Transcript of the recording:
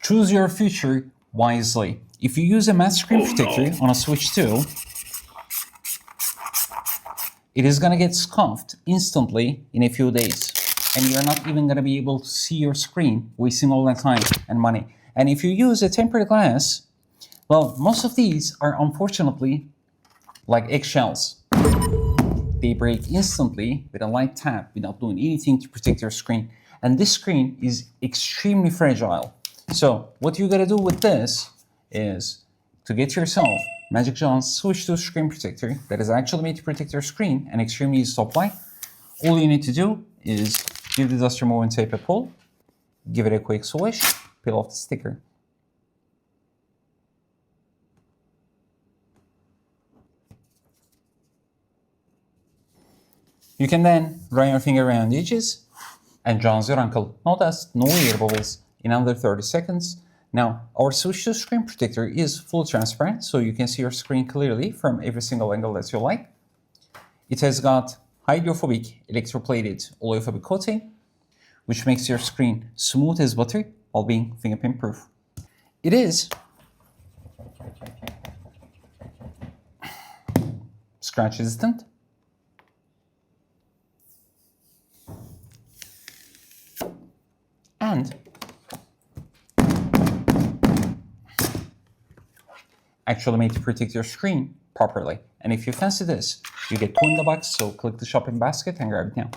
Choose your future wisely. If you use a matte screen protector on a Switch 2, it is going to get scuffed instantly in a few days. And you're not even going to be able to see your screen, wasting all that time and money. And if you use a tempered glass, well, most of these are unfortunately like eggshells. They break instantly with a light tap without doing anything to protect your screen. And this screen is extremely fragile. So what you gotta do with this is to get yourself MagicJohn's Switch 2 screen protector that is actually made to protect your screen and extremely easy to apply. All you need to do is give the dust remover and tape a pull, give it a quick swish, peel off the sticker. You can then run your finger around the edges and John's your uncle. No dust, no air bubbles in under 30 seconds. Now, our Switch 2 screen protector is fully transparent, so you can see your screen clearly from every single angle that you like. It has got hydrophobic electroplated oleophobic coating, which makes your screen smooth as butter while being fingerprint proof. It is scratch resistant, and actually made to protect your screen properly. And if you fancy this, you get 2 in the box, so click the shopping basket and grab it now.